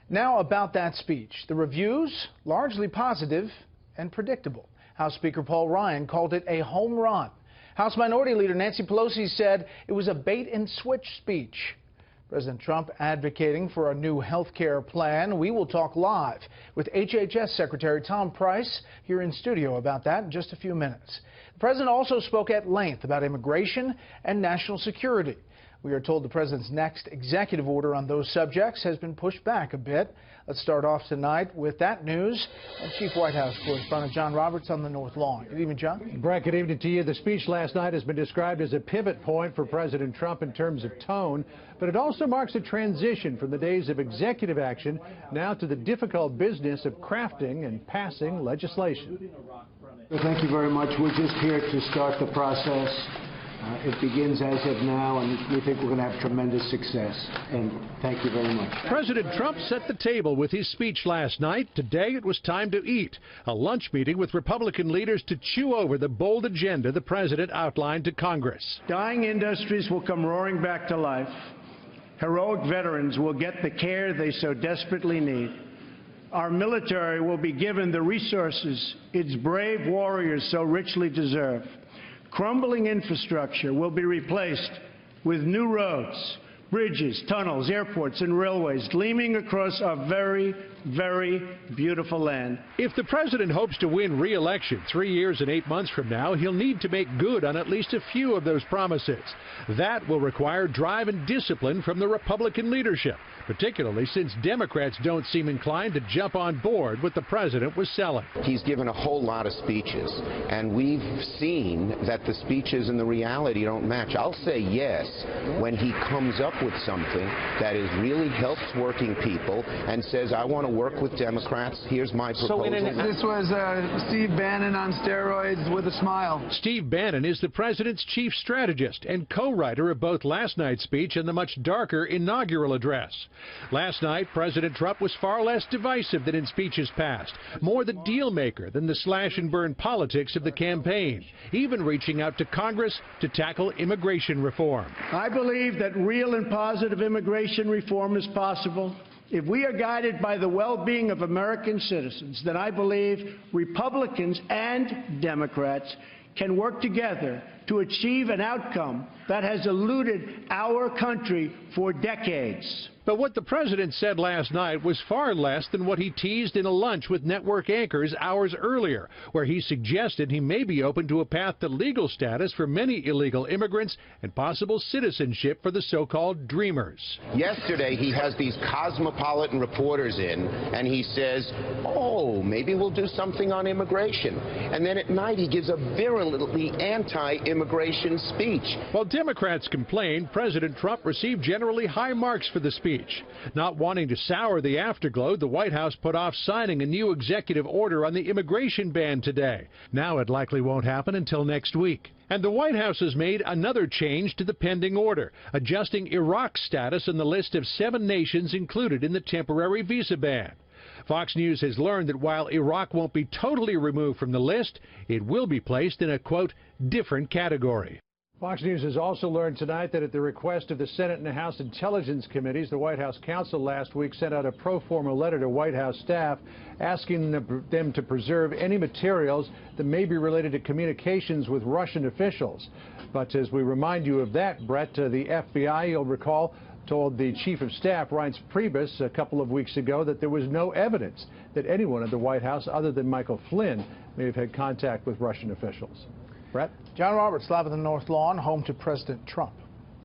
Now about that speech. The reviews, largely positive and predictable. House Speaker Paul Ryan called it a home run. House Minority Leader Nancy Pelosi said it was a bait-and-switch speech. President Trump advocating for a new health care plan. We will talk live with HHS Secretary Tom Price here in studio about that in just a few minutes. The president also spoke at length about immigration and national security. We are told the president's next executive order on those subjects has been pushed back a bit. Let's start off tonight with that news and Chief White House correspondent John Roberts on the North Lawn. Good evening, John. Brett, good evening to you. The speech last night has been described as a pivot point for President Trump in terms of tone, but it also marks a transition from the days of executive action now to the difficult business of crafting and passing legislation. Thank you very much. We're just here to start the process. It begins as of now, and we think we're going to have tremendous success. And thank you very much. President Trump set the table with his speech last night. Today it was time to eat. A lunch meeting with Republican leaders to chew over the bold agenda the president outlined to Congress. Dying industries will come roaring back to life. Heroic veterans will get the care they so desperately need. Our military will be given the resources its brave warriors so richly deserve. Crumbling infrastructure will be replaced with new roads, bridges, tunnels, airports, and railways gleaming across our very, very beautiful land. If the president hopes to win re-election 3 years and 8 months from now, he'll need to make good on at least a few of those promises. That will require drive and discipline from the Republican leadership, particularly since Democrats don't seem inclined to jump on board what the president was selling. He's given a whole lot of speeches, and we've seen that the speeches and the reality don't match. I'll say yes when he comes up with something that is really helps working people and says, I want to work with Democrats. Here's my proposal. This was Steve Bannon on steroids with a smile. Steve Bannon is the president's chief strategist and co-writer of both last night's speech and the much darker inaugural address. Last night, President Trump was far less divisive than in speeches past, more the deal maker than the slash and burn politics of the campaign, even reaching out to Congress to tackle immigration reform. I believe that real and positive immigration reform is possible. If we are guided by the well-being of American citizens, then I believe Republicans and Democrats can work together to achieve an outcome that has eluded our country for decades. But what the president said last night was far less than what he teased in a lunch with network anchors hours earlier, where he suggested he may be open to a path to legal status for many illegal immigrants and possible citizenship for the so-called dreamers. Yesterday, he has these cosmopolitan reporters in, and he says, oh, maybe we'll do something on immigration. And then at night, he gives a virulently anti-immigration speech. While Democrats complained, President Trump received generally high marks for the speech. Not wanting to sour the afterglow, the White House put off signing a new executive order on the immigration ban today. Now it likely won't happen until next week. And the White House has made another change to the pending order, adjusting Iraq's status on the list of 7 nations included in the temporary visa ban. Fox News has learned that while Iraq won't be totally removed from the list, it will be placed in a, quote, different category. Fox News has also learned tonight that at the request of the Senate and the House Intelligence Committees, the White House counsel last week sent out a pro forma letter to White House staff asking them to preserve any materials that may be related to communications with Russian officials. But as we remind you of that, Brett, the FBI, you'll recall, told the Chief of Staff, Reince Priebus, a couple of weeks ago that there was no evidence that anyone at the White House other than Michael Flynn may have had contact with Russian officials. Brett? John Roberts, live at the North Lawn, home to President Trump.